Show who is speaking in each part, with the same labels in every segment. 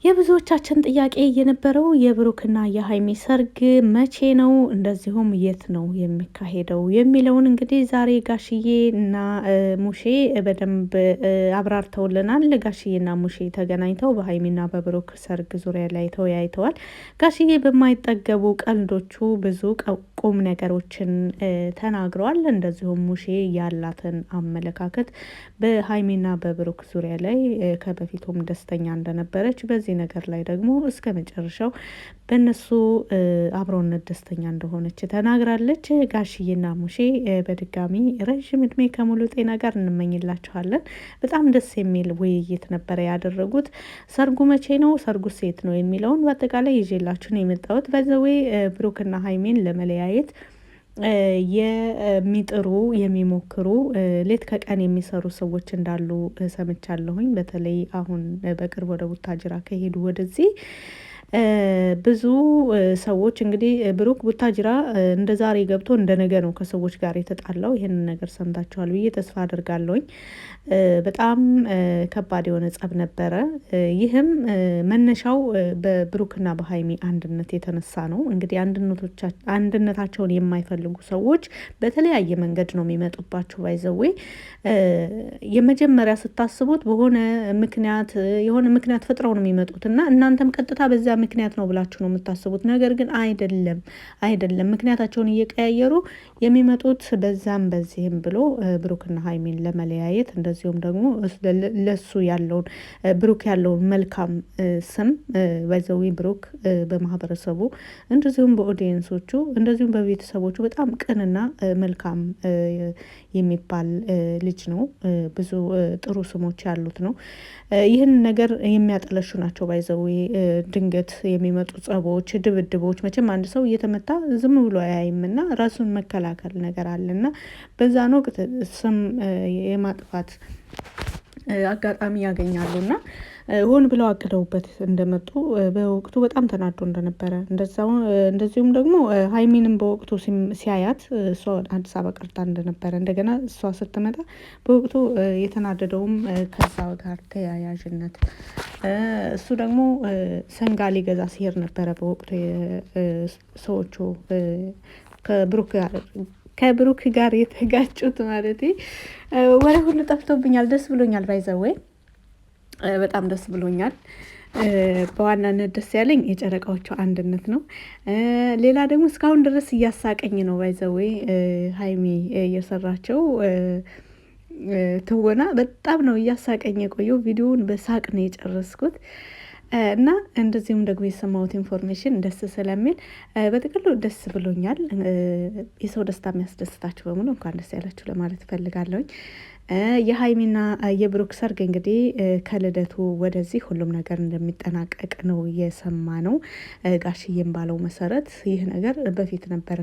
Speaker 1: የብዙዎቻችን ጥያቄ የነበረው የብሩክና የሀይሚ ሰርግ መቼ ነው፣ እንደዚሁም የት ነው የሚካሄደው የሚለውን እንግዲህ ዛሬ ጋሽዬ እና ሙሼ በደንብ አብራርተውልናል። ጋሽዬና ሙሼ ተገናኝተው በሀይሚና በብሩክ ሰርግ ዙሪያ ላይ ተወያይተዋል። ጋሽዬ በማይጠገቡ ቀልዶቹ ብዙ ቁም ነገሮችን ተናግረዋል። እንደዚሁም ሙሼ ያላትን አመለካከት በሀይሚና በብሩክ ዙሪያ ላይ ከበፊቱም ደስተኛ እንደነበረች በዚህ ነገር ላይ ደግሞ እስከ መጨረሻው በእነሱ አብሮነት ደስተኛ እንደሆነች ተናግራለች። ጋሽዬና ሙሼ በድጋሚ ረዥም እድሜ ከሙሉ ጤና ጋር እንመኝላችኋለን። በጣም ደስ የሚል ውይይት ነበረ ያደረጉት። ሰርጉ መቼ ነው፣ ሰርጉ ሴት ነው የሚለውን በአጠቃላይ ይዤላችሁ ነው የመጣሁት። በዘዌ ብሩክና ሀይሜን ለመለያየት የሚጥሩ የሚሞክሩ ሌት ከቀን የሚሰሩ ሰዎች እንዳሉ ሰምቻለሁኝ። በተለይ አሁን በቅርብ ወደ ቡታጅራ ከሄዱ ወደዚህ ብዙ ሰዎች እንግዲህ ብሩክ ቡታጅራ እንደ ዛሬ ገብቶ እንደ ነገ ነው ከሰዎች ጋር የተጣላው። ይህንን ነገር ሰምታችኋል ብዬ ተስፋ አድርጋለሁኝ። በጣም ከባድ የሆነ ጸብ ነበረ። ይህም መነሻው በብሩክና በሀይሚ አንድነት የተነሳ ነው። እንግዲህ አንድነታቸውን የማይፈልጉ ሰዎች በተለያየ መንገድ ነው የሚመጡባቸው። ባይዘዌ የመጀመሪያ ስታስቡት በሆነ ምክንያት የሆነ ምክንያት ፈጥረው ነው የሚመጡት እና እናንተም ቀጥታ በዛ ምክንያት ነው ብላችሁ ነው የምታስቡት። ነገር ግን አይደለም። ምክንያታቸውን እየቀያየሩ የሚመጡት በዛም በዚህም ብሎ ብሩክና ሀይሚን ለመለያየት እንደዚሁም ደግሞ ለሱ ያለውን ብሩክ ያለውን መልካም ስም በዘዊ ብሩክ በማህበረሰቡ እንደዚሁም በኦዲየንሶቹ እንደዚሁም በቤተሰቦቹ በጣም ቅንና መልካም የሚባል ልጅ ነው። ብዙ ጥሩ ስሞች ያሉት ነው። ይህን ነገር የሚያጠለሹ ናቸው። ባይዘዊ ድንገት የሚመጡ ጸቦች፣ ድብድቦች መቼም አንድ ሰው እየተመታ ዝም ብሎ አያይምና ራሱን መከላከል ነገር አለና በዛን ወቅት ስም የማጥፋት አጋጣሚ ያገኛሉና ሆን ብለው አቅደውበት እንደመጡ በወቅቱ በጣም ተናዶ እንደነበረ እንደዚሁም ደግሞ ሀይሚንም በወቅቱ ሲያያት እሷ አዲስ አበባ ቀርታ እንደነበረ እንደገና እሷ ስትመጣ በወቅቱ የተናደደውም ከዛ ጋር ተያያዥነት እሱ ደግሞ ሰንጋ ሊገዛ ሲሄድ ነበረ በወቅቱ ሰዎቹ ከብሩክ ጋር የተጋጩት ማለት ወሬ ሁሉ ጠፍቶብኛል። ደስ ብሎኛል። ባይዘወይ በጣም ደስ ብሎኛል። በዋናነት ደስ ያለኝ የጨረቃዎቹ አንድነት ነው። ሌላ ደግሞ እስካሁን ድረስ እያሳቀኝ ነው። ባይዘወይ ሀይሚ እየሰራቸው ትወና በጣም ነው እያሳቀኝ የቆየው። ቪዲዮውን በሳቅ ነው የጨረስኩት እና እንደዚሁም ደግሞ የሰማሁት ኢንፎርሜሽን ደስ ስለሚል በጥቅሉ ደስ ብሎኛል። የሰው ደስታ የሚያስደስታችሁ በሙሉ እንኳን ደስ ያላችሁ ለማለት እፈልጋለሁኝ። የሀይሚና የብሩክ ሰርግ እንግዲህ ከልደቱ ወደዚህ ሁሉም ነገር እንደሚጠናቀቅ ነው የሰማ ነው። ጋሽዬም ባለው መሰረት ይህ ነገር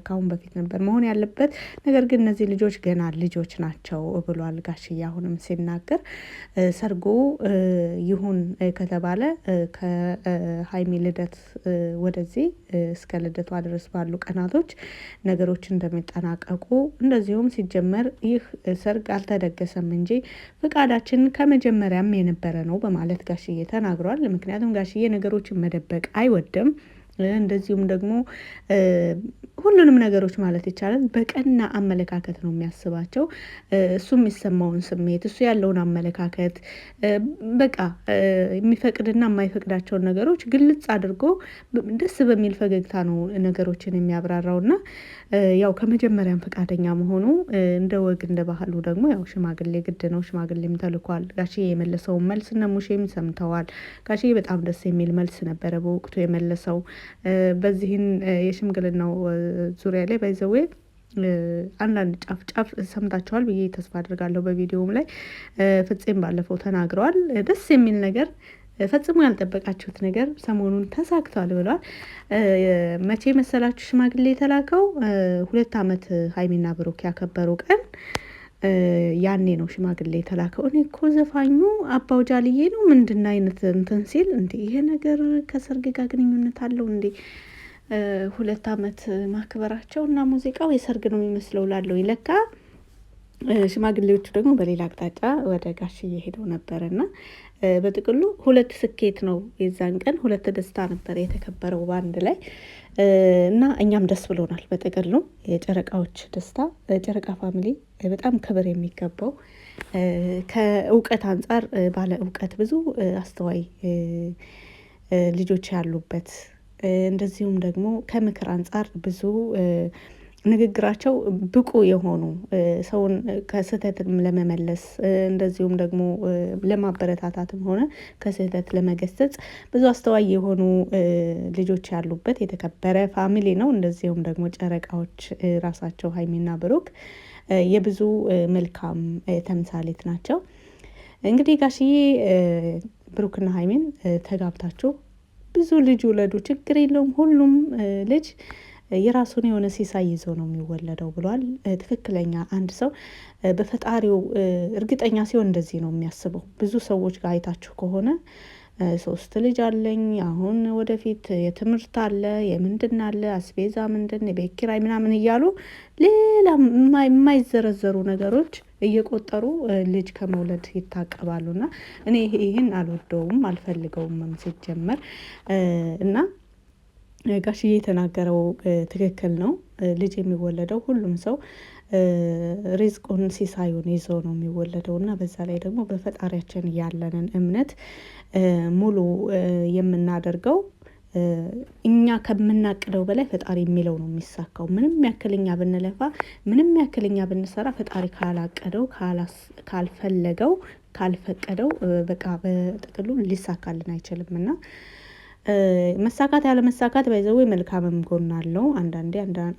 Speaker 1: ከአሁን በፊት ነበር መሆን ያለበት፣ ነገር ግን እነዚህ ልጆች ገና ልጆች ናቸው ብሏል ጋሽዬ አሁንም ሲናገር። ሰርጉ ይሁን ከተባለ ከሀይሚ ልደት ወደዚህ እስከ ልደቷ ድረስ ባሉ ቀናቶች ነገሮች እንደሚጠናቀቁ እንደዚሁም ሲጀመር ይህ ሰርግ አልተደገሰም እንጂ ፍቃዳችን ከመጀመሪያም የነበረ ነው በማለት ጋሽዬ ተናግሯል። ምክንያቱም ጋሽዬ ነገሮችን መደበቅ አይወድም። እንደዚሁም ደግሞ ሁሉንም ነገሮች ማለት ይቻላል በቀና አመለካከት ነው የሚያስባቸው። እሱ የሚሰማውን ስሜት፣ እሱ ያለውን አመለካከት በቃ የሚፈቅድና የማይፈቅዳቸውን ነገሮች ግልጽ አድርጎ ደስ በሚል ፈገግታ ነው ነገሮችን የሚያብራራውና ያው ከመጀመሪያም ፈቃደኛ መሆኑ እንደ ወግ እንደ ባህሉ ደግሞ ያው ሽማግሌ ግድ ነው። ሽማግሌም ተልኳል። ጋሽዬ የመለሰውን መልስ እነ ሙሼም ሰምተዋል። ጋሽዬ በጣም ደስ የሚል መልስ ነበረ በወቅቱ የመለሰው። በዚህን የሽምግልናው ዙሪያ ላይ ባይዘዌ አንዳንድ ጫፍ ሰምታችኋል ብዬ ተስፋ አድርጋለሁ። በቪዲዮም ላይ ፍፄም ባለፈው ተናግረዋል። ደስ የሚል ነገር ፈጽሞ ያልጠበቃችሁት ነገር ሰሞኑን ተሳክቷል ብሏል። መቼ መሰላችሁ ሽማግሌ የተላከው? 2 ዓመት ሀይሚና ብሩክ ያከበሩ ቀን ያኔ ነው ሽማግሌ የተላከው። እኔ እኮ ዘፋኙ አባው ጃልዬ ነው ምንድን አይነት እንትን ሲል እንዴ ይሄ ነገር ከሰርግ ጋር ግንኙነት አለው እንዴ? 2 ዓመት ማክበራቸው እና ሙዚቃው የሰርግ ነው የሚመስለው ላለው ይለካ ሽማግሌዎቹ ደግሞ በሌላ አቅጣጫ ወደ ጋሽዬ ሄደው ነበርና በጥቅሉ ሁለት ስኬት ነው የዛን ቀን፣ ሁለት ደስታ ነበር የተከበረው በአንድ ላይ እና እኛም ደስ ብሎናል። በጥቅሉ የጨረቃዎች ደስታ፣ ጨረቃ ፋሚሊ በጣም ክብር የሚገባው ከእውቀት አንጻር ባለ እውቀት ብዙ አስተዋይ ልጆች ያሉበት እንደዚሁም ደግሞ ከምክር አንጻር ብዙ ንግግራቸው ብቁ የሆኑ ሰውን ከስህተትም ለመመለስ እንደዚሁም ደግሞ ለማበረታታትም ሆነ ከስህተት ለመገሰጽ ብዙ አስተዋይ የሆኑ ልጆች ያሉበት የተከበረ ፋሚሊ ነው። እንደዚሁም ደግሞ ጨረቃዎች ራሳቸው ሀይሚና ብሩክ የብዙ መልካም ተምሳሌት ናቸው። እንግዲህ ጋሽዬ ብሩክና ሀይሚን ተጋብታችሁ ብዙ ልጅ ውለዱ፣ ችግር የለውም ሁሉም ልጅ የራሱን የሆነ ሲሳይ ይዞ ነው የሚወለደው ብሏል። ትክክለኛ አንድ ሰው በፈጣሪው እርግጠኛ ሲሆን እንደዚህ ነው የሚያስበው። ብዙ ሰዎች ጋር አይታችሁ ከሆነ 3 ልጅ አለኝ፣ አሁን ወደፊት የትምህርት አለ፣ የምንድን አለ፣ አስቤዛ ምንድን፣ የቤት ኪራይ ምናምን እያሉ ሌላ የማይዘረዘሩ ነገሮች እየቆጠሩ ልጅ ከመውለድ ይታቀባሉና እኔ ይህን አልወደውም አልፈልገውም ሲጀመር እና ጋሽዬ የተናገረው ትክክል ነው። ልጅ የሚወለደው ሁሉም ሰው ሪዝቁን ሲሳዩን ይዞ ነው የሚወለደው እና በዛ ላይ ደግሞ በፈጣሪያችን ያለንን እምነት ሙሉ የምናደርገው እኛ ከምናቅደው በላይ ፈጣሪ የሚለው ነው የሚሳካው። ምንም ያክልኛ ብንለፋ፣ ምንም ያክልኛ ብንሰራ ፈጣሪ ካላቀደው ካልፈለገው ካልፈቀደው በቃ በጥቅሉ ሊሳካልን አይችልም እና መሳካት ያለ መሳካት ባይዘው መልካምም ጎን አለው።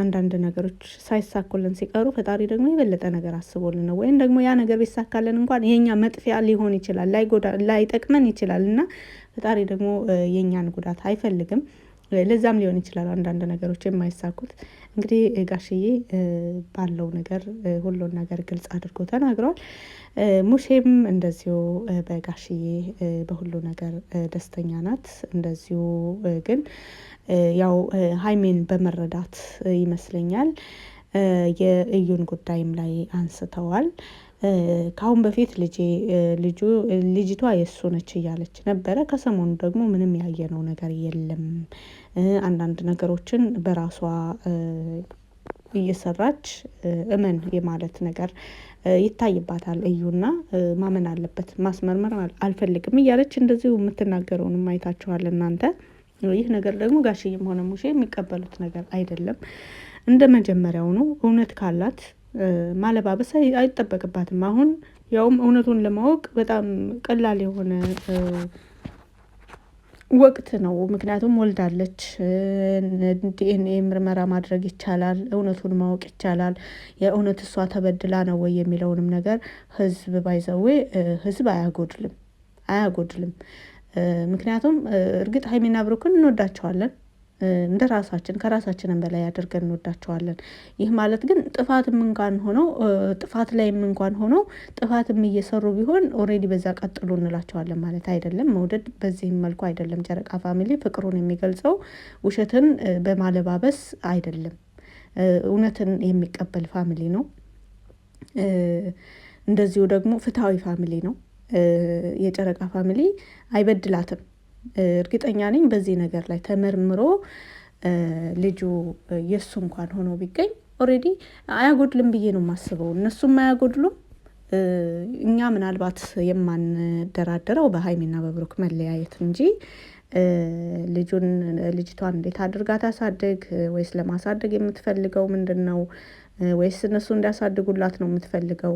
Speaker 1: አንዳንድ ነገሮች ሳይሳኩልን ሲቀሩ ፈጣሪ ደግሞ የበለጠ ነገር አስቦልን ነው። ወይም ደግሞ ያ ነገር ቢሳካልን እንኳን የኛ መጥፊያ ሊሆን ይችላል፣ ላይጠቅመን ይችላል እና ፈጣሪ ደግሞ የኛን ጉዳት አይፈልግም። ለዛም ሊሆን ይችላል አንዳንድ ነገሮች የማይሳኩት። እንግዲህ ጋሽዬ ባለው ነገር ሁሉን ነገር ግልጽ አድርጎ ተናግሯል። ሙሼም እንደዚሁ በጋሽዬ በሁሉ ነገር ደስተኛ ናት። እንደዚሁ ግን ያው ሀይሜን በመረዳት ይመስለኛል የእዩን ጉዳይም ላይ አንስተዋል። ከአሁን በፊት ልጅቷ የእሱ ነች እያለች ነበረ። ከሰሞኑ ደግሞ ምንም ያየነው ነገር የለም። አንዳንድ ነገሮችን በራሷ እየሰራች እመን የማለት ነገር ይታይባታል። እዩና ማመን አለበት፣ ማስመርመር አልፈልግም እያለች እንደዚሁ የምትናገረውንም አይታችኋል እናንተ። ይህ ነገር ደግሞ ጋሽዬም ሆነ ሙሼ የሚቀበሉት ነገር አይደለም። እንደ መጀመሪያው ነው። እውነት ካላት ማለባበስ አይጠበቅባትም። አሁን ያውም እውነቱን ለማወቅ በጣም ቀላል የሆነ ወቅት ነው። ምክንያቱም ወልዳለች። ዲኤንኤ ምርመራ ማድረግ ይቻላል። እውነቱን ማወቅ ይቻላል። የእውነት እሷ ተበድላ ነው ወይ የሚለውንም ነገር ህዝብ ህዝብ አያጎድልም። ምክንያቱም እርግጥ ሀይሚና ብሩክን እንወዳቸዋለን እንደ ራሳችን ከራሳችንን በላይ አድርገን እንወዳቸዋለን። ይህ ማለት ግን ጥፋትም እንኳን ሆነው ጥፋትም እየሰሩ ቢሆን ኦልሬዲ በዛ ቀጥሉ እንላቸዋለን ማለት አይደለም። መውደድ በዚህም መልኩ አይደለም። ጨረቃ ፋሚሊ ፍቅሩን የሚገልጸው ውሸትን በማለባበስ አይደለም። እውነትን የሚቀበል ፋሚሊ ነው። እንደዚሁ ደግሞ ፍትሃዊ ፋሚሊ ነው። የጨረቃ ፋሚሊ አይበድላትም። እርግጠኛ ነኝ በዚህ ነገር ላይ ተመርምሮ ልጁ የእሱ እንኳን ሆኖ ቢገኝ ኦልሬዲ አያጎድልም ብዬ ነው የማስበው። እነሱም አያጎድሉም። እኛ ምናልባት የማንደራደረው በሀይሚና በብሩክ መለያየት እንጂ ልጅቷን እንዴት አድርጋ ታሳድግ፣ ወይስ ለማሳደግ የምትፈልገው ምንድን ነው፣ ወይስ እነሱ እንዲያሳድጉላት ነው የምትፈልገው?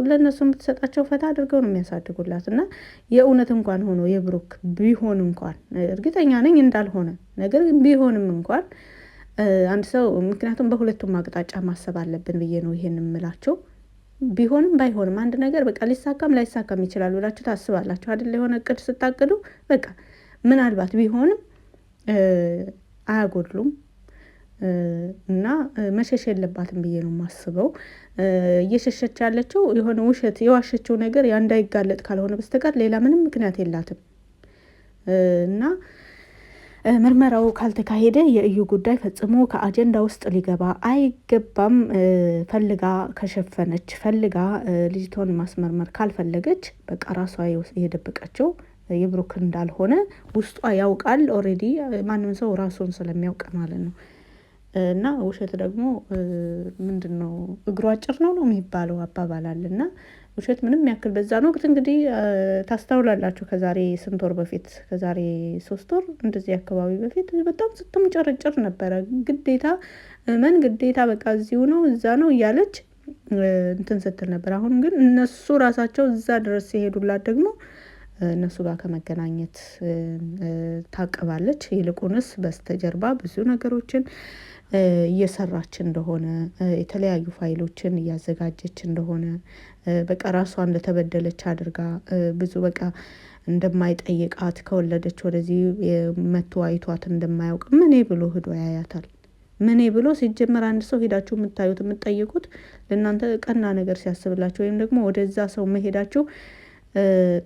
Speaker 1: ለእነሱ የምትሰጣቸው ፈታ አድርገው ነው የሚያሳድጉላት። እና የእውነት እንኳን ሆኖ የብሩክ ቢሆን እንኳን እርግጠኛ ነኝ እንዳልሆነ ነገር ቢሆንም እንኳን አንድ ሰው ምክንያቱም በሁለቱም አቅጣጫ ማሰብ አለብን ብዬ ነው ይሄን የምላቸው። ቢሆንም ባይሆንም አንድ ነገር በቃ ሊሳካም ላይሳካም ይችላል ብላችሁ ታስባላችሁ አይደል? የሆነ እቅድ ስታቅዱ በቃ ምናልባት ቢሆንም አያጎድሉም እና መሸሽ የለባትም ብዬ ነው የማስበው። እየሸሸች ያለችው የሆነ ውሸት የዋሸችው ነገር እንዳይጋለጥ ካልሆነ በስተቀር ሌላ ምንም ምክንያት የላትም እና ምርመራው ካልተካሄደ የእዩ ጉዳይ ፈጽሞ ከአጀንዳ ውስጥ ሊገባ አይገባም። ፈልጋ ከሸፈነች ፈልጋ ልጅቷን ማስመርመር ካልፈለገች በቃ ራሷ የደበቀችው የብሩክ እንዳልሆነ ውስጧ ያውቃል። ኦልሬዲ ማንም ሰው ራሱን ስለሚያውቅ ማለት ነው። እና ውሸት ደግሞ ምንድን ነው እግሩ አጭር ነው የሚባለው አባባል አለ። እና ውሸት ምንም ያክል በዛን ወቅት እንግዲህ ታስታውላላችሁ ከዛሬ ስንት ወር በፊት ከዛሬ 3 ወር እንደዚህ አካባቢ በፊት በጣም ስትምጨረጨር ነበረ። ግዴታ ግዴታ በቃ እዚሁ ነው እዛ ነው እያለች እንትን ስትል ነበር። አሁን ግን እነሱ ራሳቸው እዛ ድረስ ሲሄዱላት ደግሞ እነሱ ጋር ከመገናኘት ታቅባለች። ይልቁንስ በስተጀርባ ብዙ ነገሮችን እየሰራች እንደሆነ የተለያዩ ፋይሎችን እያዘጋጀች እንደሆነ በቃ ራሷ እንደተበደለች አድርጋ ብዙ በቃ እንደማይጠይቃት ከወለደች ወደዚህ መቶ አይቷት እንደማያውቅ ምኔ ብሎ ሂዶ ያያታል። ምኔ ብሎ ሲጀመር አንድ ሰው ሄዳችሁ የምታዩት የምትጠይቁት ለእናንተ ቀና ነገር ሲያስብላችሁ ወይም ደግሞ ወደዛ ሰው መሄዳችሁ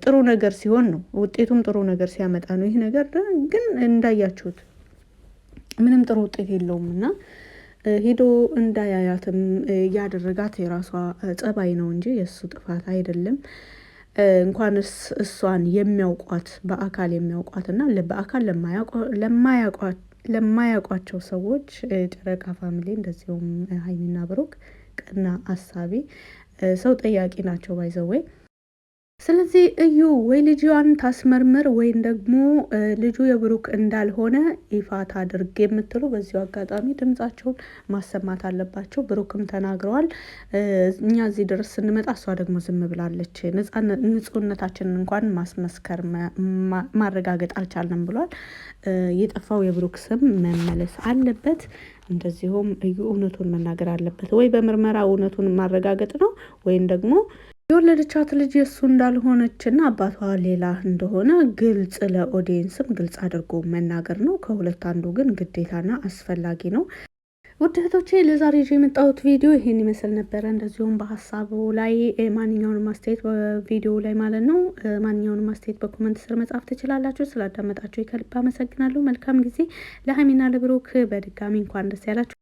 Speaker 1: ጥሩ ነገር ሲሆን ነው። ውጤቱም ጥሩ ነገር ሲያመጣ ነው። ይህ ነገር ግን እንዳያችሁት ምንም ጥሩ ውጤት የለውም እና ሄዶ እንዳያያትም ያደረጋት የራሷ ጸባይ ነው እንጂ የእሱ ጥፋት አይደለም። እንኳንስ እሷን የሚያውቋት በአካል የሚያውቋት እና በአካል ለማያውቋቸው ሰዎች ጨረቃ ፋሚሊ እንደዚሁም ሀይሚና ብሩክ ቀና አሳቢ ሰው ጠያቂ ናቸው ባይዘወይ። ስለዚህ እዩ ወይ ልጇን ታስመርምር ወይም ደግሞ ልጁ የብሩክ እንዳልሆነ ይፋ ታድርግ የምትሉ በዚሁ አጋጣሚ ድምጻቸውን ማሰማት አለባቸው። ብሩክም ተናግረዋል። እኛ እዚህ ድረስ ስንመጣ እሷ ደግሞ ዝም ብላለች። ንጹህነታችንን እንኳን ማስመስከር ማረጋገጥ አልቻልንም ብሏል። የጠፋው የብሩክ ስም መመለስ አለበት። እንደዚሁም እዩ እውነቱን መናገር አለበት። ወይ በምርመራ እውነቱን ማረጋገጥ ነው ወይም ደግሞ የወለደቻት ልጅ የእሱ እንዳልሆነችና አባቷ ሌላ እንደሆነ ግልጽ ለኦዲየንስም ግልጽ አድርጎ መናገር ነው። ከሁለት አንዱ ግን ግዴታና አስፈላጊ ነው። ውድ እህቶቼ ለዛሬ ይዤ የመጣሁት ቪዲዮ ይሄን ይመስል ነበረ። እንደዚሁም በሀሳቡ ላይ ማንኛውንም አስተያየት በቪዲዮ ላይ ማለት ነው ማንኛውንም አስተያየት በኮመንት ስር መጻፍ ትችላላችሁ። ስላዳመጣችሁ ከልብ አመሰግናለሁ። መልካም ጊዜ። ለሀይሚና ለብሩክ በድጋሚ እንኳን ደስ ያላችሁ።